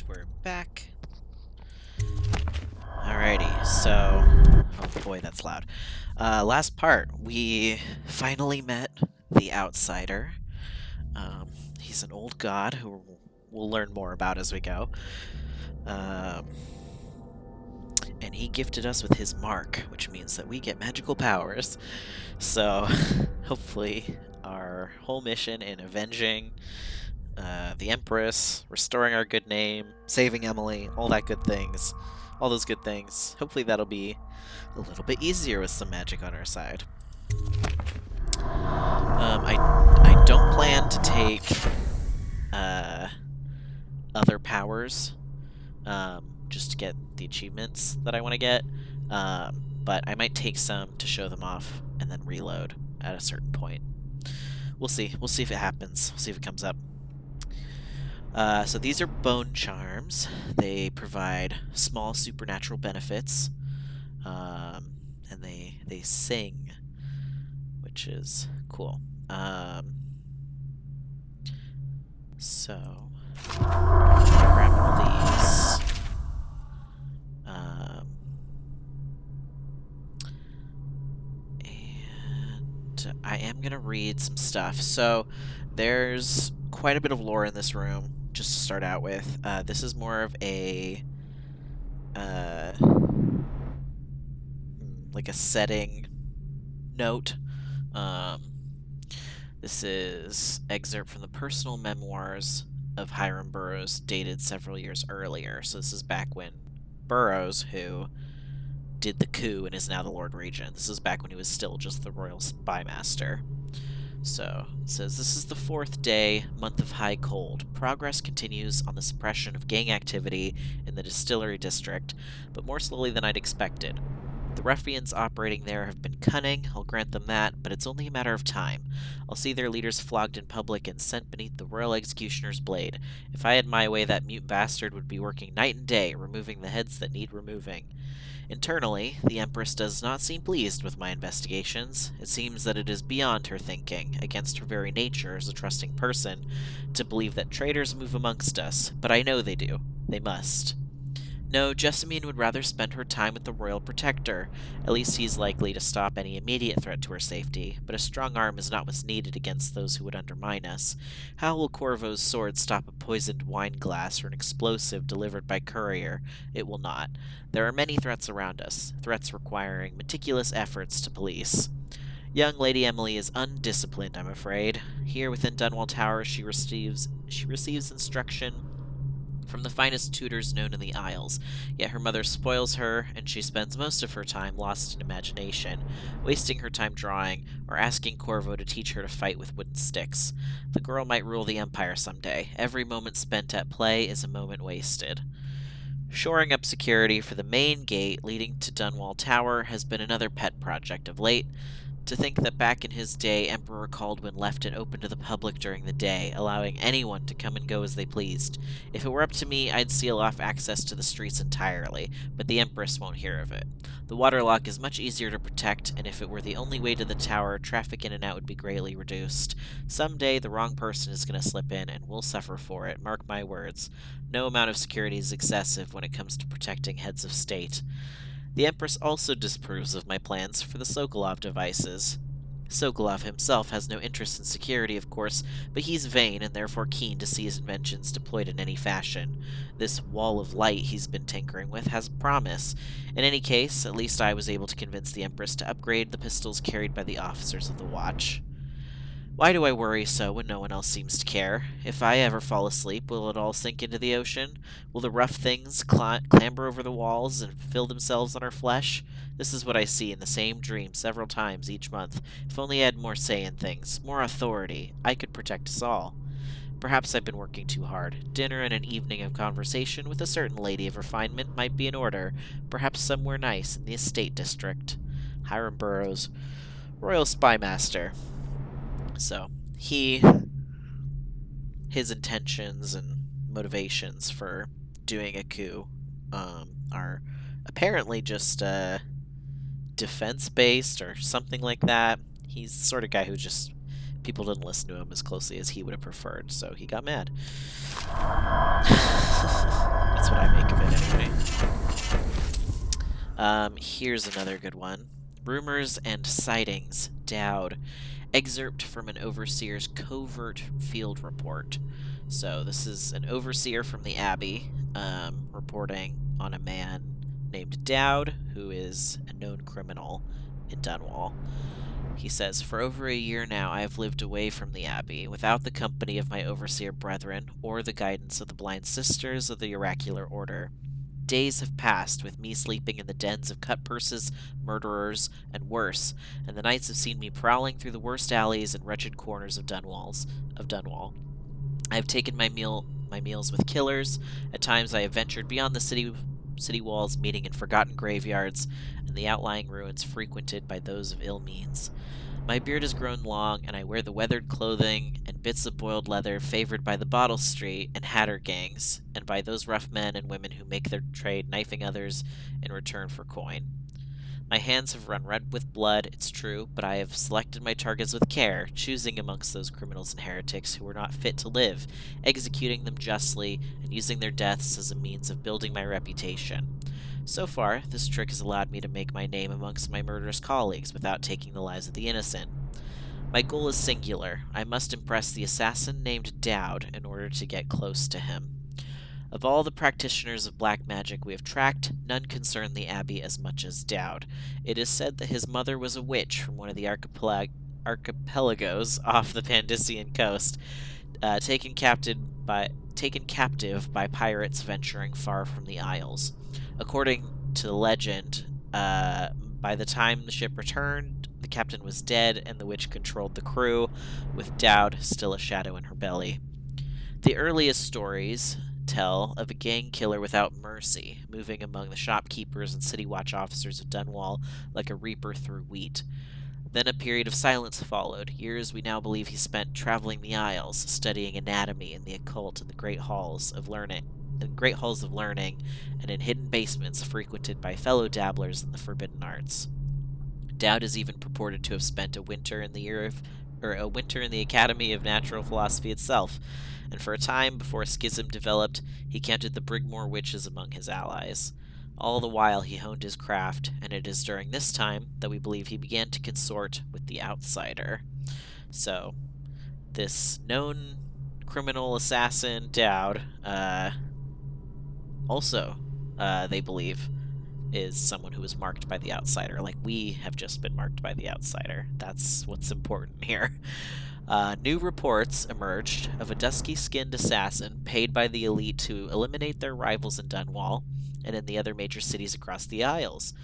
we're back. Alrighty, so... Oh boy, that's loud. Last part, we finally met the Outsider. He's an old god who we'll learn more about as we go. And he gifted us with his mark, which means that we get magical powers. So, hopefully, our whole mission in avenging the Empress, restoring our good name, saving Emily, all that good things, all those good things. Hopefully that'll be a little bit easier with some magic on our side. I don't plan to take other powers just to get the achievements that I want to get, but I might take some to show them off and then reload at a certain point. We'll see. We'll see if it happens. We'll see if it comes up. So these are bone charms. They provide small supernatural benefits, and they sing, which is cool. So grab all these. And I am gonna read some stuff. So there's quite a bit of lore in this room. Just to start out with, this is more of a like a setting note. This is excerpt from the personal memoirs of Hiram Burroughs, dated several years earlier. So this is back when Burroughs, who did the coup and is now the Lord Regent, this is back when he was still just the Royal Spymaster. So, it says, this is the 4th day, month of high cold. Progress continues on the suppression of gang activity in the Distillery District, but more slowly than I'd expected. The ruffians operating there have been cunning, I'll grant them that, but it's only a matter of time. I'll see their leaders flogged in public and sent beneath the Royal Executioner's blade. If I had my way, that mute bastard would be working night and day, removing the heads that need removing. Internally, the Empress does not seem pleased with my investigations. It seems that it is beyond her thinking, against her very nature as a trusting person, to believe that traitors move amongst us, but I know they do. They must. No, Jessamine would rather spend her time with the Royal Protector. At least he's likely to stop any immediate threat to her safety, but a strong arm is not what's needed against those who would undermine us. How will Corvo's sword stop a poisoned wine glass or an explosive delivered by courier? It will not. There are many threats around us, threats requiring meticulous efforts to police. Young Lady Emily is undisciplined, I'm afraid. Here within Dunwall Tower, she receives instruction from the finest tutors known in the Isles, yet her mother spoils her, and she spends most of her time lost in imagination, wasting her time drawing, or asking Corvo to teach her to fight with wooden sticks. The girl might rule the Empire someday. Every moment spent at play is a moment wasted. Shoring up security for the main gate leading to Dunwall Tower has been another pet project of late. To think that back in his day, Emperor Caldwin left it open to the public during the day, allowing anyone to come and go as they pleased. If it were up to me, I'd seal off access to the streets entirely, but the Empress won't hear of it. The waterlock is much easier to protect, and if it were the only way to the tower, traffic in and out would be greatly reduced. Someday, the wrong person is going to slip in, and we'll suffer for it, mark my words. No amount of security is excessive when it comes to protecting heads of state. The Empress also disapproves of my plans for the Sokolov devices. Sokolov himself has no interest in security, of course, but he's vain and therefore keen to see his inventions deployed in any fashion. This wall of light he's been tinkering with has promise. In any case, at least I was able to convince the Empress to upgrade the pistols carried by the officers of the watch. Why do I worry so when no one else seems to care? If I ever fall asleep, will it all sink into the ocean? Will the rough things clamber over the walls and fill themselves on our flesh? This is what I see in the same dream several times each month. If only I had more say in things, more authority, I could protect us all. Perhaps I've been working too hard. Dinner and an evening of conversation with a certain lady of refinement might be in order, perhaps somewhere nice in the estate district. Hiram Burroughs, Royal Spymaster. So, his intentions and motivations for doing a coup are apparently just defense-based or something like that. He's the sort of guy who just people didn't listen to him as closely as he would have preferred, so he got mad. That's what I make of it anyway. Here's another good one. Rumors and Sightings, Dowd. Excerpt from an overseer's covert field report. So this is an overseer from the Abbey reporting on a man named Dowd, who is a known criminal in Dunwall. He says, "For over a year now I have lived away from the Abbey, without the company of my overseer brethren, or the guidance of the blind sisters of the oracular order. Days have passed with me sleeping in the dens of cut-purses, murderers, and worse, and the nights have seen me prowling through the worst alleys and wretched corners of Dunwall. I have taken my meals with killers. At times I have ventured beyond the city walls, meeting in forgotten graveyards and the outlying ruins frequented by those of ill means. My beard has grown long, and I wear the weathered clothing and bits of boiled leather favored by the Bottle Street and Hatter gangs, and by those rough men and women who make their trade knifing others in return for coin. My hands have run red with blood, it's true, but I have selected my targets with care, choosing amongst those criminals and heretics who were not fit to live, executing them justly, and using their deaths as a means of building my reputation. So far, this trick has allowed me to make my name amongst my murderous colleagues without taking the lives of the innocent. My goal is singular. I must impress the assassin named Dowd in order to get close to him. Of all the practitioners of black magic we have tracked, none concern the Abbey as much as Dowd. It is said that his mother was a witch from one of the archipelagos off the Pandician coast, taken captive by pirates venturing far from the Isles. According to the legend, by the time the ship returned, the captain was dead and the witch controlled the crew, with Dowd still a shadow in her belly. The earliest stories tell of a gang killer without mercy, moving among the shopkeepers and city watch officers of Dunwall like a reaper through wheat. Then a period of silence followed, years we now believe he spent traveling the Isles, studying anatomy and the occult in the great halls of learning, and in hidden basements frequented by fellow dabblers in the forbidden arts. Dowd is even purported to have spent a winter in the Academy of Natural Philosophy itself, and for a time before a schism developed, he counted the Brigmore witches among his allies. All the while he honed his craft, and it is during this time that we believe he began to consort with the outsider. So, this known criminal assassin, Dowd, also, they believe, is someone who was marked by the outsider, like we have just been marked by the outsider. That's what's important here. New reports emerged of a dusky-skinned assassin paid by the elite to eliminate their rivals in Dunwall and in the other major cities across the Isles.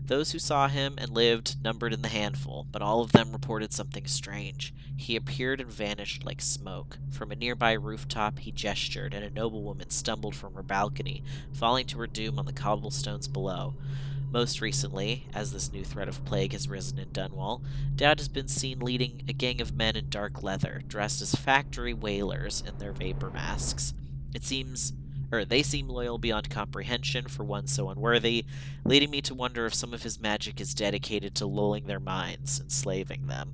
Those who saw him and lived numbered in the handful, but all of them reported something strange. He appeared and vanished like smoke. From a nearby rooftop he gestured, and a noblewoman stumbled from her balcony, falling to her doom on the cobblestones below. Most recently, as this new threat of plague has risen in Dunwall, Dowd has been seen leading a gang of men in dark leather, dressed as factory whalers in their vapor masks. They seem loyal beyond comprehension for one so unworthy, leading me to wonder if some of his magic is dedicated to lulling their minds, enslaving them.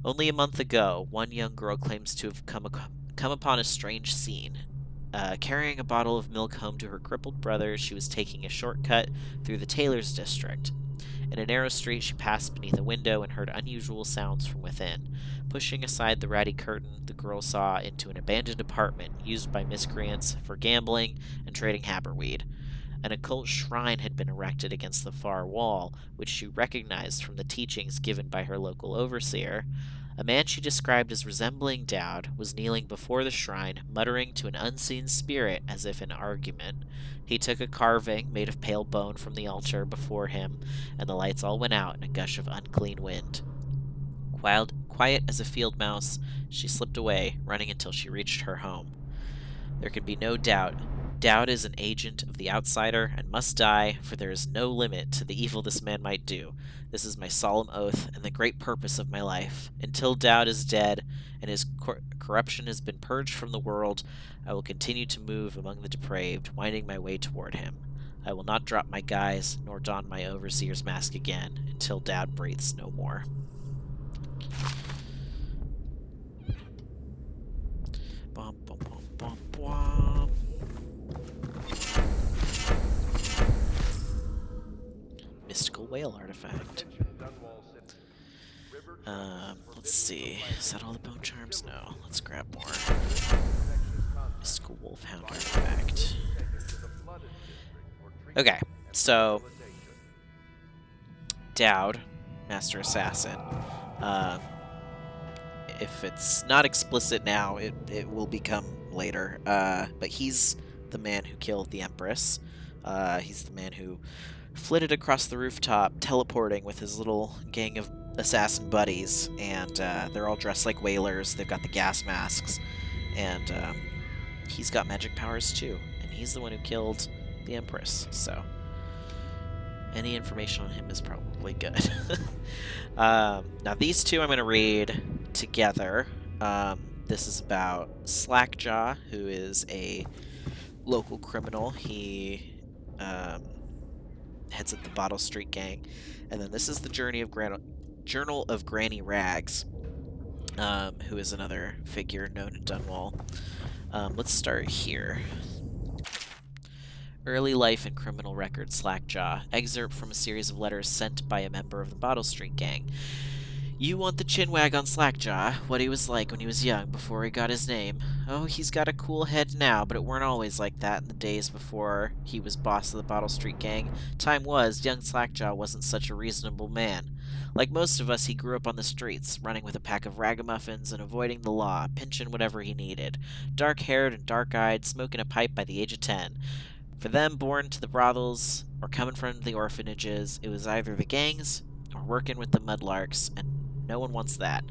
Only a month ago, one young girl claims to have come upon a strange scene. Carrying a bottle of milk home to her crippled brother, she was taking a shortcut through the tailor's district. In a narrow street, she passed beneath a window and heard unusual sounds from within. Pushing aside the ratty curtain, the girl saw into an abandoned apartment used by miscreants for gambling and trading haberweed. An occult shrine had been erected against the far wall, which she recognized from the teachings given by her local overseer. A man she described as resembling Dowd was kneeling before the shrine, muttering to an unseen spirit as if in argument. He took a carving made of pale bone from the altar before him, and the lights all went out in a gush of unclean wind. Quiet as a field mouse, she slipped away, running until she reached her home. There can be no doubt. Dowd is an agent of the outsider and must die, for there is no limit to the evil this man might do. This is my solemn oath and the great purpose of my life. Until Dowd is dead and his corruption has been purged from the world, I will continue to move among the depraved, winding my way toward him. I will not drop my guise nor don my overseer's mask again until Dowd breathes no more. Bum, bum, bum, bum, bum. Mystical whale artifact. Let's see. Is that all the bone charms? No. Let's grab more. Mystical wolfhound artifact. Okay, so Dowd, Master Assassin. Uh, if it's not explicit now, it will become later. But he's the man who killed the Empress. He's the man who flitted across the rooftop, teleporting with his little gang of assassin buddies, and they're all dressed like whalers. They've got the gas masks, and he's got magic powers too. And he's the one who killed the Empress. So any information on him is probably good. Now these two I'm going to read together. This is about Slackjaw, who is a local criminal. He heads up the Bottle Street Gang. And then this is the Journal of Granny Rags, who is another figure known in Dunwall. Let's start here. Early life and criminal record, Slackjaw. Excerpt from a series of letters sent by a member of the Bottle Street Gang. You want the chinwag on Slackjaw, what he was like when he was young, before he got his name. Oh, he's got a cool head now, but it weren't always like that in the days before he was boss of the Bottle Street Gang. Time was, young Slackjaw wasn't such a reasonable man. Like most of us, he grew up on the streets, running with a pack of ragamuffins and avoiding the law, pinching whatever he needed. Dark-haired and dark-eyed, smoking a pipe by the age of 10. For them born to the brothels or coming from the orphanages, it was either the gangs or working with the mudlarks, and no one wants that.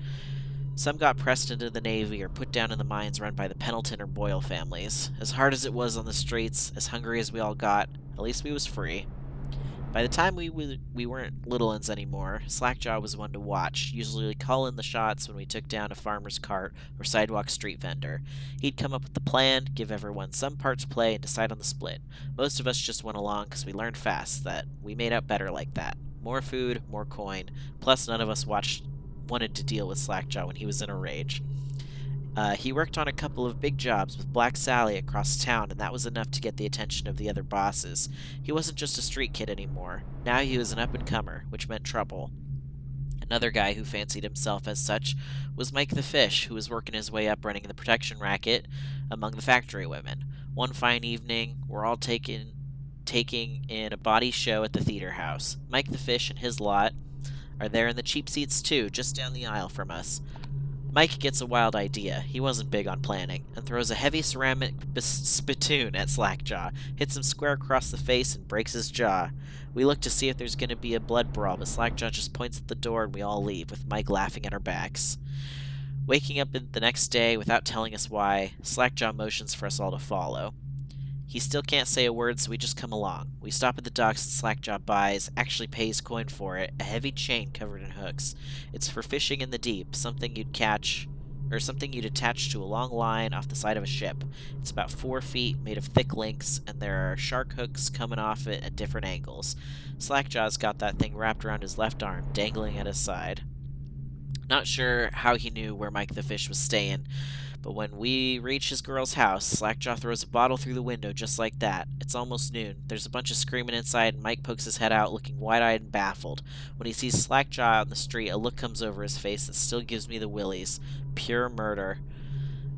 Some got pressed into the Navy or put down in the mines run by the Pendleton or Boyle families. As hard as it was on the streets, as hungry as we all got, at least we was free. By the time we weren't little uns anymore, Slackjaw was one to watch, usually calling the shots when we took down a farmer's cart or sidewalk street vendor. He'd come up with the plan, give everyone some part to play, and decide on the split. Most of us just went along because we learned fast that we made out better like that. More food, more coin, plus none of us wanted to deal with Slackjaw when he was in a rage. He worked on a couple of big jobs with Black Sally across town, and that was enough to get the attention of the other bosses. He wasn't just a street kid anymore. Now he was an up-and-comer, which meant trouble. Another guy who fancied himself as such was Mike the Fish, who was working his way up running the protection racket among the factory women. One fine evening, we're all taking in a body show at the theater house. Mike the Fish and his lot are there in the cheap seats too, just down the aisle from us. Mike gets a wild idea. He wasn't big on planning, and throws a heavy ceramic spittoon at Slackjaw, hits him square across the face, and breaks his jaw. We look to see if there's going to be a blood brawl, but Slackjaw just points at the door and we all leave, with Mike laughing at our backs. Waking up the next day without telling us why, Slackjaw motions for us all to follow. He still can't say a word, so we just come along. We stop at the docks and Slackjaw buys, actually pays coin for it, a heavy chain covered in hooks. It's for fishing in the deep, something you'd attach to a long line off the side of a ship. It's about 4 feet, made of thick links, and there are shark hooks coming off it at different angles. Slackjaw's got that thing wrapped around his left arm, dangling at his side. Not sure how he knew where Mike the Fish was staying, but when we reach his girl's house, Slackjaw throws a bottle through the window just like that. It's almost noon. There's a bunch of screaming inside, and Mike pokes his head out, looking wide-eyed and baffled. When he sees Slackjaw out in the street, a look comes over his face that still gives me the willies. Pure murder.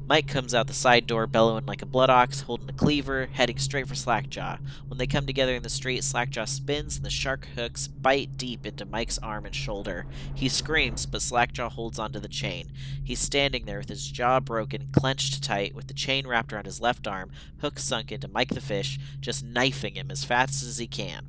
Mike comes out the side door, bellowing like a blood ox, holding a cleaver, heading straight for Slackjaw. When they come together in the street, Slackjaw spins, and the shark hooks bite deep into Mike's arm and shoulder. He screams, but Slackjaw holds onto the chain. He's standing there with his jaw broken, clenched tight, with the chain wrapped around his left arm, hook sunk into Mike the Fish, just knifing him as fast as he can.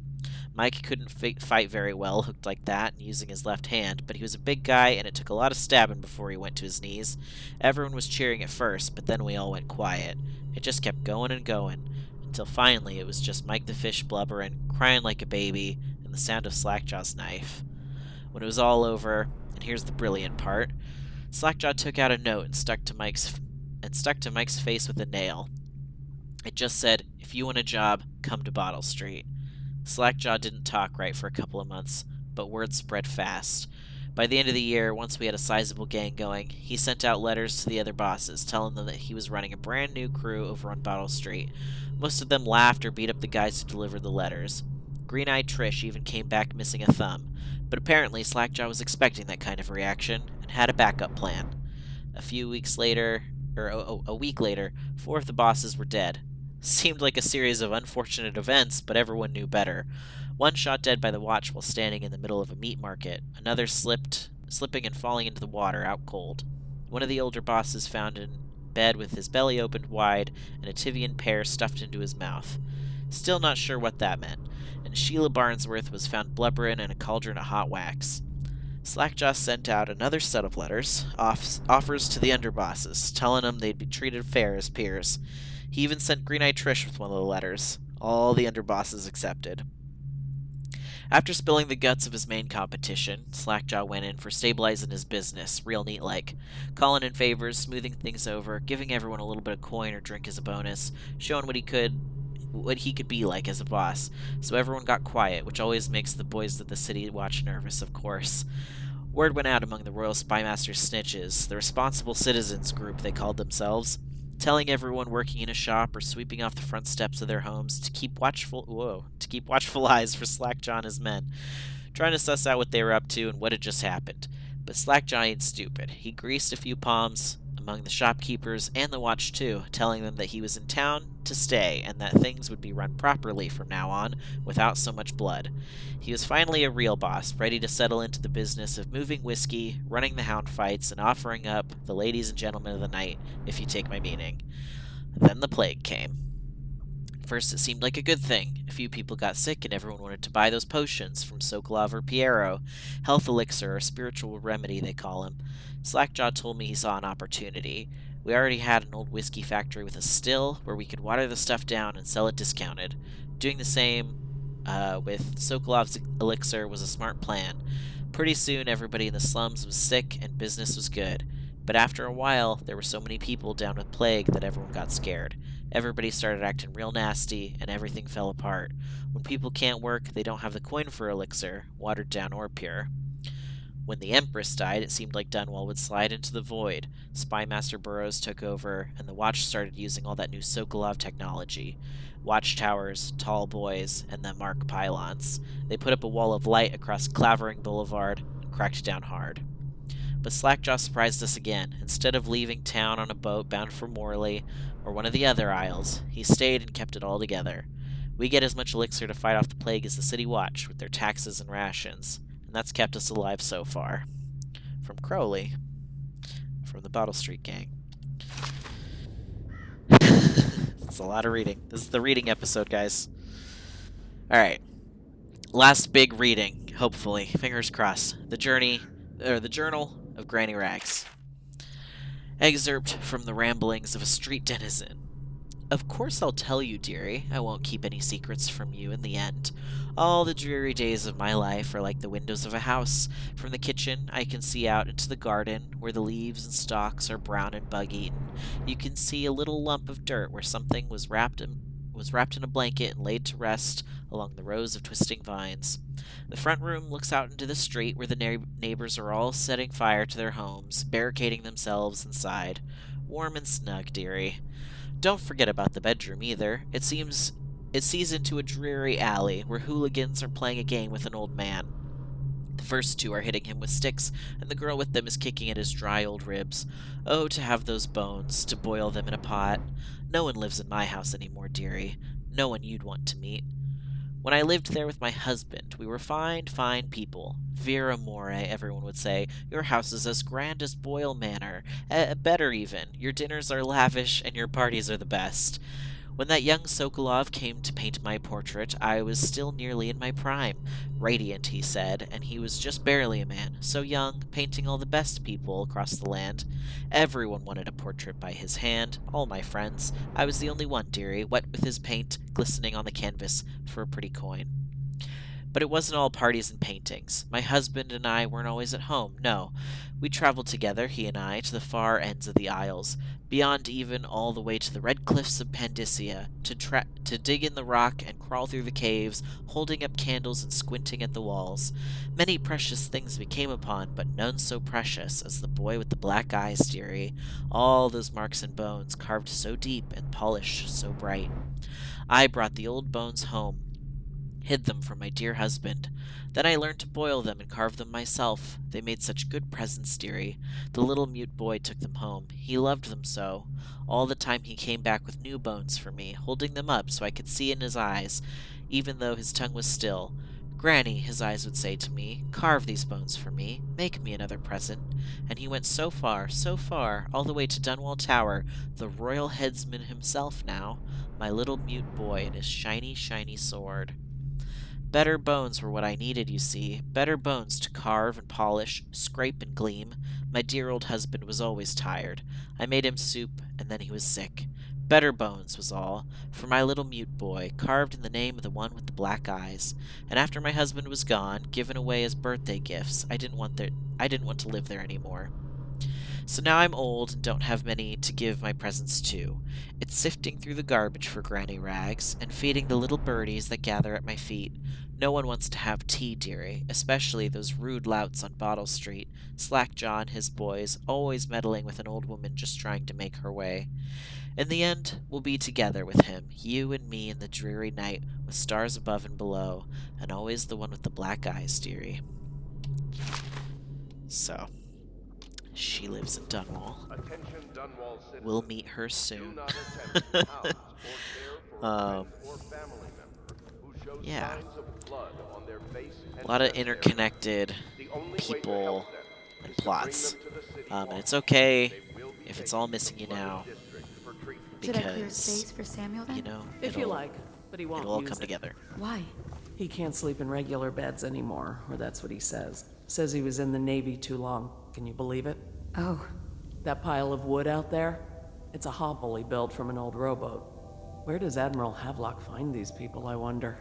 Mike couldn't fight very well, hooked like that, and using his left hand, but he was a big guy, and it took a lot of stabbing before he went to his knees. Everyone was cheering at first, but then we all went quiet. It just kept going and going, until finally it was just Mike the Fish blubbering, crying like a baby, and the sound of Slackjaw's knife. When it was all over, and here's the brilliant part, Slackjaw took out a note and stuck to Mike's face with a nail. It just said, "If you want a job, come to Bottle Street." Slackjaw didn't talk right for a couple of months, but word spread fast. By the end of the year, once we had a sizable gang going, he sent out letters to the other bosses, telling them that he was running a brand new crew over on Battle Street. Most of them laughed or beat up the guys who delivered the letters. Green-eyed Trish even came back missing a thumb, but apparently Slackjaw was expecting that kind of reaction and had a backup plan. A few weeks later, or a week later, 4 of the bosses were dead. Seemed like a series of unfortunate events, but everyone knew better. One shot dead by the watch while standing in the middle of a meat market. Another slipping and falling into the water, out cold. One of the older bosses found in bed with his belly opened wide and a Tivian pear stuffed into his mouth. Still not sure what that meant. And Sheila Barnsworth was found blubbering in a cauldron of hot wax. Slackjaw sent out another set of letters, offers to the underbosses, telling them they'd be treated fair as peers. He even sent Green-Eyed Trish with one of the letters. All the underbosses accepted. After spilling the guts of his main competition, Slackjaw went in for stabilizing his business, real neat-like. Calling in favors, smoothing things over, giving everyone a little bit of coin or drink as a bonus, showing what he could be like as a boss. So everyone got quiet, which always makes the boys of the city watch nervous, of course. Word went out among the Royal Spymaster's snitches, the responsible citizens group they called themselves, telling everyone working in a shop or sweeping off the front steps of their homes to keep watchful eyes for Slackjaw and his men, trying to suss out what they were up to and what had just happened. But Slackjaw ain't stupid. He greased a few palms among the shopkeepers and the watch too, telling them that he was in town to stay and that things would be run properly from now on, without so much blood. He was finally a real boss, ready to settle into the business of moving whiskey, running the hound fights, and offering up the ladies and gentlemen of the night, if you take my meaning. Then the plague came. First, it seemed like a good thing. A few people got sick and everyone wanted to buy those potions from Sokolov or Piero. Health elixir or spiritual remedy, they call him. Slackjaw told me he saw an opportunity. We already had an old whiskey factory with a still where we could water the stuff down and sell it discounted. Doing the same with Sokolov's elixir was a smart plan. Pretty soon, everybody in the slums was sick and business was good. But after a while, there were so many people down with plague that everyone got scared. Everybody started acting real nasty, and everything fell apart. When people can't work, they don't have the coin for elixir, watered down or pure. When the Empress died, it seemed like Dunwall would slide into the void. Spymaster Burroughs took over, and the Watch started using all that new Sokolov technology. Watchtowers, tall buoys, and the Mark pylons. They put up a wall of light across Clavering Boulevard and cracked down hard. But Slackjaw surprised us again. Instead of leaving town on a boat bound for Morley or one of the other isles, he stayed and kept it all together. We get as much elixir to fight off the plague as the City Watch, with their taxes and rations, and that's kept us alive so far. From Crowley, from the Battle Street Gang. It's a lot of reading. This is the reading episode, guys. Alright. Last big reading, hopefully. Fingers crossed. The Journal of Granny Rags. Excerpt from the ramblings of a street denizen. Of course I'll tell you, dearie. I won't keep any secrets from you in the end. All the dreary days of my life are like the windows of a house. From the kitchen I can see out into the garden, where the leaves and stalks are brown and bug-eaten. You can see a little lump of dirt where something was wrapped in a blanket and laid to rest along the rows of twisting vines. The front room looks out into the street where the neighbors are all setting fire to their homes, barricading themselves inside. Warm and snug, dearie. Don't forget about the bedroom either. It sees into a dreary alley where hooligans are playing a game with an old man. The first two are hitting him with sticks, and the girl with them is kicking at his dry old ribs. Oh, to have those bones, to boil them in a pot. No one lives in my house anymore, dearie. No one you'd want to meet. When I lived there with my husband, we were fine, fine people. Vir amore, everyone would say. Your house is as grand as Boyle Manor. Better even. Your dinners are lavish, and your parties are the best. When that young Sokolov came to paint my portrait, I was still nearly in my prime. Radiant, he said, and he was just barely a man. So young, painting all the best people across the land. Everyone wanted a portrait by his hand, all my friends. I was the only one, dearie, wet with his paint, glistening on the canvas for a pretty coin. But it wasn't all parties and paintings. My husband and I weren't always at home, no. We traveled together, he and I, to the far ends of the Isles, beyond even all the way to the red cliffs of Pandysia, to dig in the rock and crawl through the caves, holding up candles and squinting at the walls. Many precious things we came upon, but none so precious as the boy with the black eyes, dearie. All those marks and bones, carved so deep and polished so bright. I brought the old bones home, hid them from my dear husband. Then I learned to boil them and carve them myself. They made such good presents, dearie. The little mute boy took them home. He loved them so. All the time he came back with new bones for me, holding them up so I could see in his eyes, even though his tongue was still. Granny, his eyes would say to me, carve these bones for me, make me another present. And he went so far, all the way to Dunwall Tower, the royal headsman himself now, my little mute boy and his shiny, shiny sword. Better bones were what I needed, you see. Better bones to carve and polish, scrape and gleam. My dear old husband was always tired. I made him soup, and then he was sick. Better bones was all, for my little mute boy, carved in the name of the one with the black eyes. And after my husband was gone, given away as birthday gifts, I didn't want to live there any more. So now I'm old and don't have many to give my presents to. It's sifting through the garbage for granny rags, and feeding the little birdies that gather at my feet. No one wants to have tea, dearie, especially those rude louts on Bottle Street, Slackjaw and his boys, always meddling with an old woman just trying to make her way. In the end, we'll be together with him, you and me in the dreary night, with stars above and below, and always the one with the black eyes, dearie. So, she lives in Dunwall. We'll meet her soon. Yeah. A lot of interconnected people and plots. And it's okay if it's all missing you now. Should I clear space for Samuel then? You know, If you like, but he won't it'll all use come it. together. Why? He can't sleep in regular beds anymore, or that's what he says. Says he was in the Navy too long. Can you believe it? Oh, That pile of wood out there? It's a hovel he built from an old rowboat. Where does Admiral Havelock find these people, I wonder?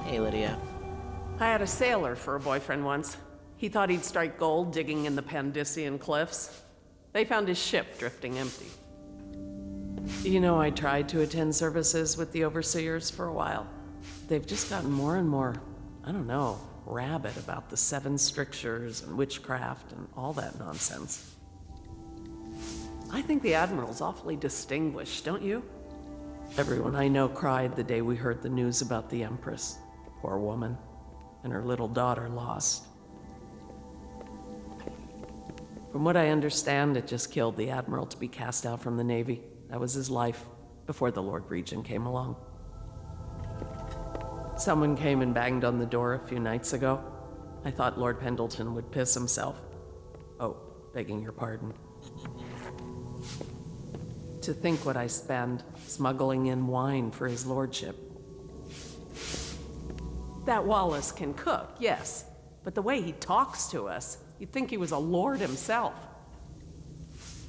Hey, Lydia. I had a sailor for a boyfriend once. He thought he'd strike gold digging in the Pandysian cliffs. They found his ship drifting empty. You know, I tried to attend services with the overseers for a while. They've just gotten more and more, I don't know, rabid about the 7 strictures and witchcraft and all that nonsense. I think the Admiral's awfully distinguished, don't you? Everyone I know cried the day we heard the news about the Empress. Poor woman. And her little daughter lost. From what I understand, it just killed the Admiral to be cast out from the Navy. That was his life, before the Lord Regent came along. Someone came and banged on the door a few nights ago. I thought Lord Pendleton would piss himself. Oh, begging your pardon. To think what I spend smuggling in wine for his lordship. That Wallace can cook, yes, but the way he talks to us, you'd think he was a lord himself.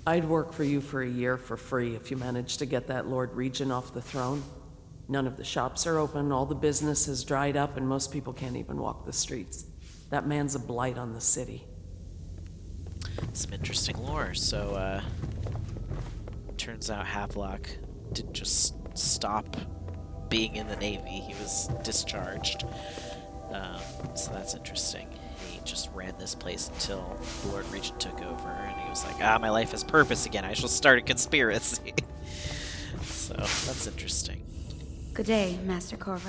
I'd work for you for a year for free if you managed to get that Lord Regent off the throne. None of the shops are open, all the business has dried up, and most people can't even walk the streets. That man's a blight on the city. Some interesting lore. So, turns out Havelock didn't just stop being in the Navy, he was discharged. So that's interesting. He just ran this place until the Lord Regent took over, and he was like, my life has purpose again, I shall start a conspiracy. So, that's interesting. good day, Master Corvo.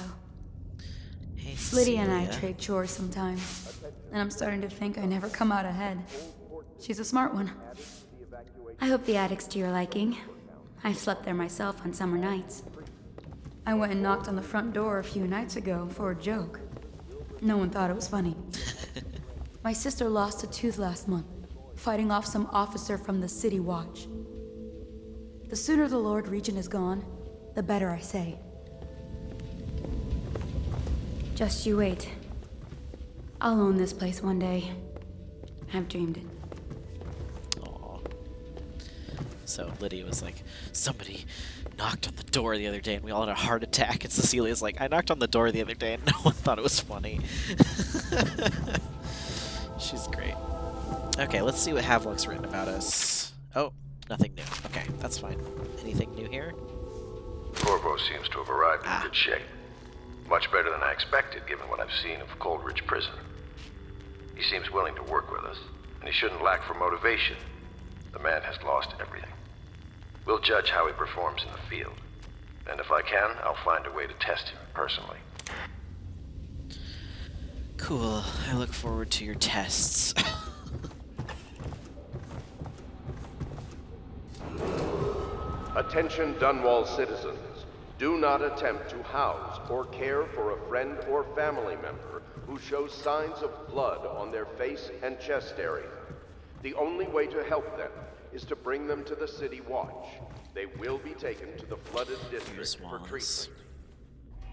Hey, Lydia and I Cecilia. trade chores sometimes, and I'm starting to think I never come out ahead. She's a smart one. I hope the attic's to your liking. I've slept there myself on summer nights. I went and knocked on the front door a few nights ago for a joke. No one thought it was funny. My sister lost a tooth last month, fighting off some officer from the City Watch. The sooner the Lord Regent is gone, the better, I say. Just you wait. I'll own this place one day. I've dreamed it. Aw. So Lydia was like, somebody knocked on the door the other day and we all had a heart attack. And Cecilia's like, I knocked on the door the other day and no one thought it was funny. She's great. Okay, let's see what Havelock's written about us. Oh, nothing new. Okay, that's fine. Anything new here? Corvo seems to have arrived in good shape. Much better than I expected, given what I've seen of Coldridge Prison. He seems willing to work with us, and he shouldn't lack for motivation. The man has lost everything. We'll judge how he performs in the field. And if I can, I'll find a way to test him personally. Cool. I look forward to your tests. Attention Dunwall citizens. Do not attempt to house or care for a friend or family member who shows signs of blood on their face and chest area. The only way to help them is to bring them to the City Watch. They will be taken to the flooded district for treatment.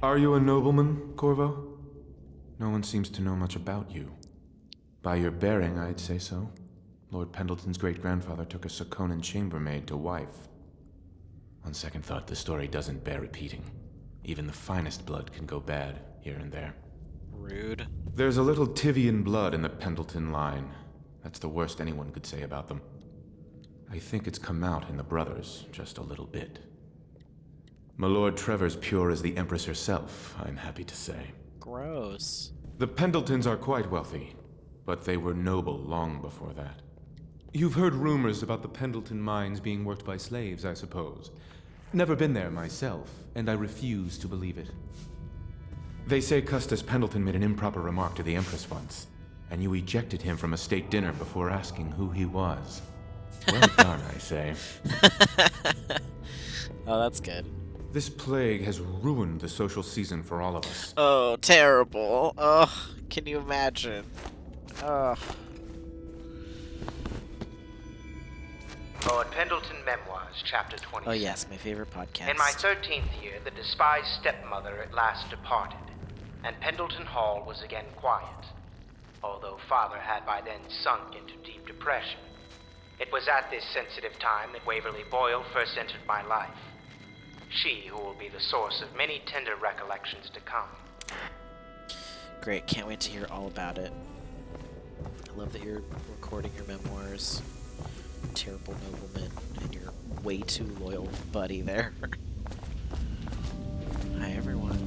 Are you a nobleman, Corvo? No one seems to know much about you. By your bearing, I'd say so. Lord Pendleton's great-grandfather took a Sakonan chambermaid to wife. On second thought, the story doesn't bear repeating. Even the finest blood can go bad, here and there. Rude. There's a little Tivian blood in the Pendleton line. That's the worst anyone could say about them. I think it's come out in the brothers, just a little bit. My Lord Trevor's pure as the Empress herself, I'm happy to say. Gross. The Pendletons are quite wealthy, but they were noble long before that. You've heard rumors about the Pendleton mines being worked by slaves, I suppose. Never been there myself, and I refuse to believe it. They say Custis Pendleton made an improper remark to the Empress once, and you ejected him from a state dinner before asking who he was. Well done, I say. Oh, that's good. This plague has ruined the social season for all of us. Oh, terrible. Ugh, can you imagine? Ugh. Lord Pendleton Memoirs, Chapter 20. Oh yes, my favorite podcast. In my 13th year, the despised stepmother at last departed, and Pendleton Hall was again quiet, although Father had by then sunk into deep depression. It was at this sensitive time that Waverly Boyle first entered my life. She who will be the source of many tender recollections to come. Great, can't wait to hear all about it. I love that you're recording your memoirs. Terrible nobleman, and your way too loyal buddy there. Hi, everyone.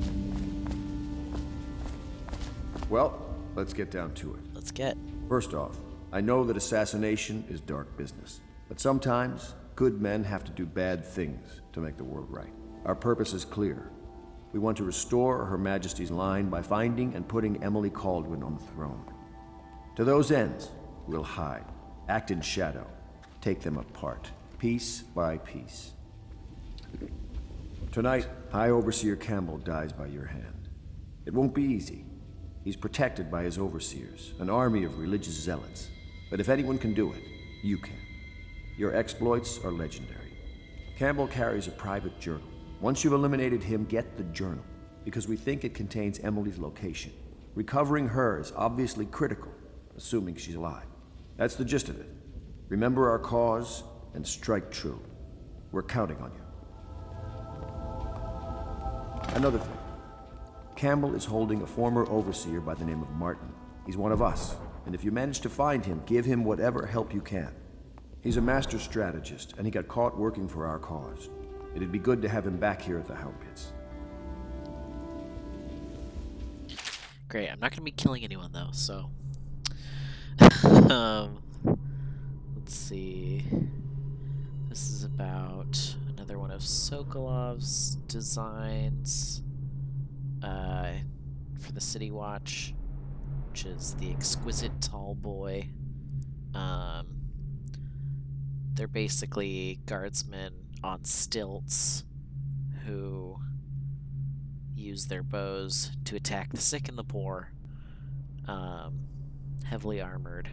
Well, let's get down to it. Let's get. First off, I know that assassination is dark business, but sometimes good men have to do bad things to make the world right. Our purpose is clear. We want to restore Her Majesty's line by finding and putting Emily Caldwin on the throne. To those ends, we'll hide, act in shadow, take them apart, piece by piece. Tonight, High Overseer Campbell dies by your hand. It won't be easy. He's protected by his overseers, an army of religious zealots. But if anyone can do it, you can. Your exploits are legendary. Campbell carries a private journal. Once you've eliminated him, get the journal, because we think it contains Emily's location. Recovering her is obviously critical, assuming she's alive. That's the gist of it. Remember our cause and strike true. We're counting on you. Another thing. Campbell is holding a former overseer by the name of Martin. He's one of us, and if you manage to find him, give him whatever help you can. He's a master strategist, and he got caught working for our cause. It'd be good to have him back here at the Hound Pits. Great, I'm not gonna be killing anyone though, so let's see. This is about another one of Sokolov's designs for the City Watch, which is the exquisite tall boy. They're basically guardsmen on stilts who use their bows to attack the sick and the poor, heavily armored.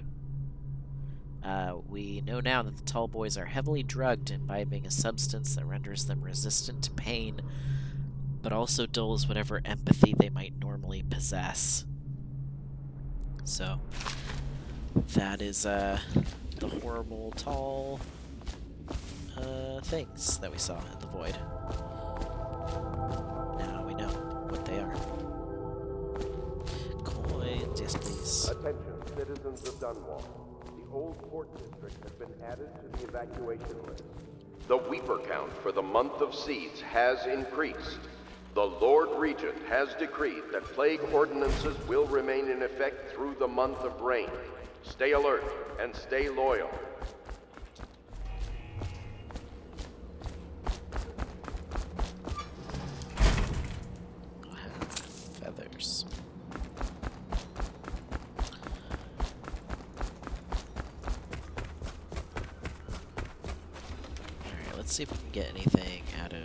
We know now that the tall boys are heavily drugged, imbibing a substance that renders them resistant to pain, but also dulls whatever empathy they might normally possess. So, that is the horrible tall things that we saw in the void. Now we know what they are. Coins, yes please. Attention, citizens of Dunwall. The old port district has been added to the evacuation list. The Weeper count for the month of seeds has increased. The Lord Regent has decreed that plague ordinances will remain in effect through the month of rain. Stay alert and stay loyal. Feathers. Alright, let's see if we can get anything out of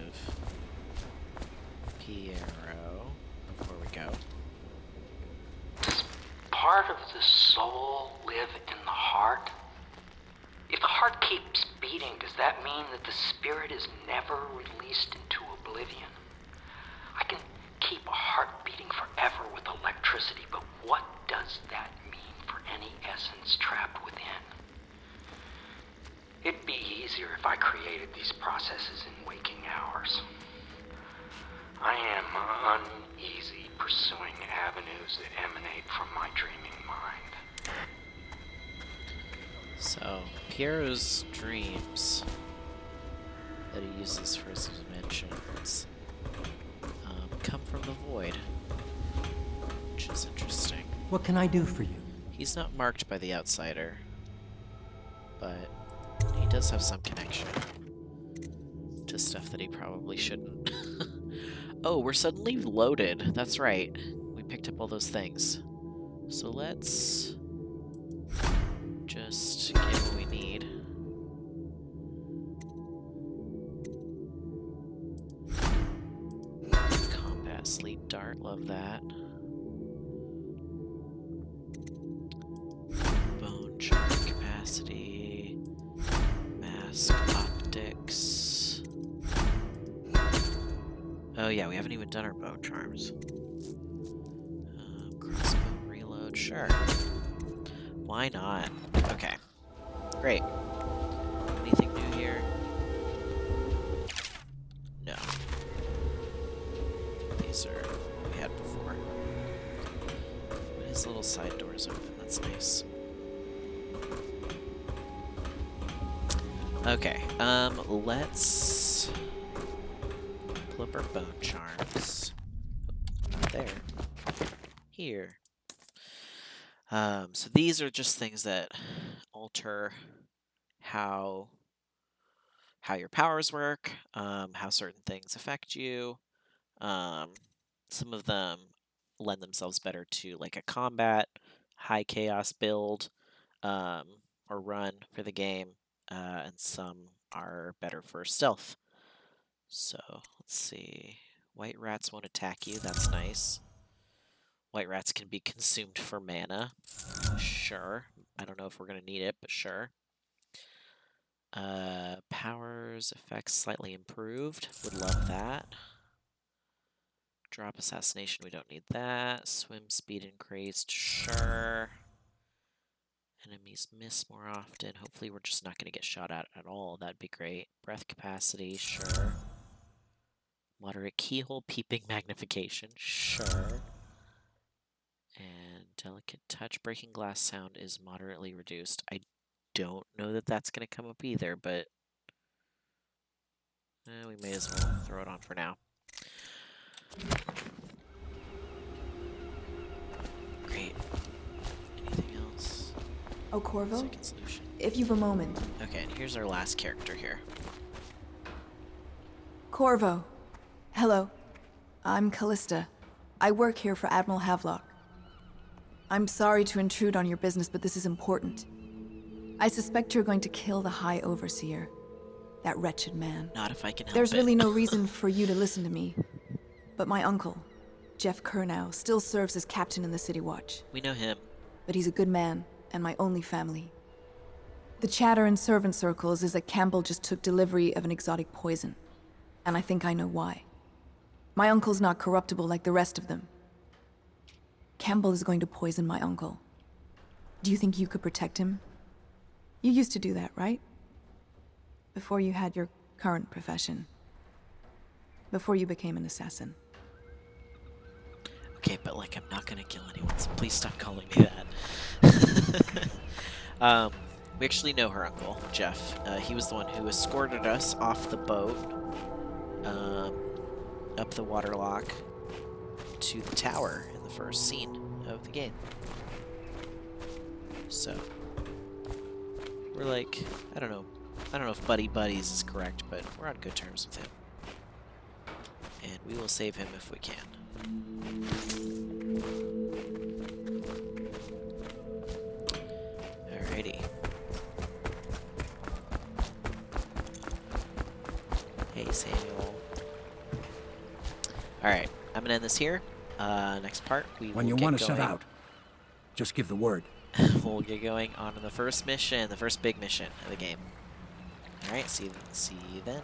Piero before we go. Does part of the soul live in the heart? If the heart keeps beating, does that mean that the spirit is never released into oblivion? I can keep a heart beating forever with electricity, but what does that mean for any essence trapped within? It'd be easier if I created these processes in waking hours. I am uneasy pursuing avenues that emanate from my dreaming mind. So, Piero's dreams that he uses for his dimensions come from the void, which is interesting. What can I do for you? He's not marked by the outsider, but he does have some connection to stuff that he probably shouldn't. Oh, we're suddenly loaded. That's right. We picked up all those things. So let's just get what we need. Combat sleep dart, love that. Bone charm capacity. Mask optics. Oh yeah, we haven't even done our bone charms. Crossbow reload, sure. Why not? Okay. Great. Anything new here? No. These are what we had before. But his little side door's open, that's nice. Okay, let's pull up our bone charms. Oh, not there. Here. So these are just things that alter how your powers work, how certain things affect you. Some of them lend themselves better to like a combat, high chaos build, or run for the game, and some are better for stealth. So let's see. White rats won't attack you, that's nice. White rats can be consumed for mana. Sure. I don't know if we're going to need it, but sure. Powers, effects slightly improved. Would love that. Drop assassination, we don't need that. Swim speed increased, sure. Enemies miss more often. Hopefully we're just not going to get shot at all. That'd be great. Breath capacity, sure. Moderate keyhole peeping magnification, sure. And delicate touch breaking glass sound is moderately reduced. I don't know that that's going to come up either, but we may as well throw it on for now. Great. Anything else? Oh, Corvo? Second solution. If you've a moment. Okay, and here's our last character here. Corvo. Hello. I'm Callista. I work here for Admiral Havelock. I'm sorry to intrude on your business, but this is important. I suspect you're going to kill the High Overseer. That wretched man. Not if I can help There's it. really no reason for you to listen to me. But my uncle, Jeff Kernow, still serves as captain in the City Watch. We know him. But he's a good man, and my only family. The chatter in servant circles is that Campbell just took delivery of an exotic poison. And I think I know why. My uncle's not corruptible like the rest of them. Campbell is going to poison my uncle. Do you think you could protect him? You used to do that, right? Before you had your current profession. Before you became an assassin. Okay, but like, I'm not gonna kill anyone, so please stop calling me that. We actually know her uncle, Jeff. He was the one who escorted us off the boat, up the waterlock, to the tower in the first scene of the game. So, we're like, I don't know if buddy buddies is correct, but we're on good terms with him. And we will save him if we can. Alrighty. Hey, Samuel. Alright, I'm gonna end this here. Next part, When you want to set out, just give the word. We'll get going on the first mission, the first big mission of the game. Alright, see you then.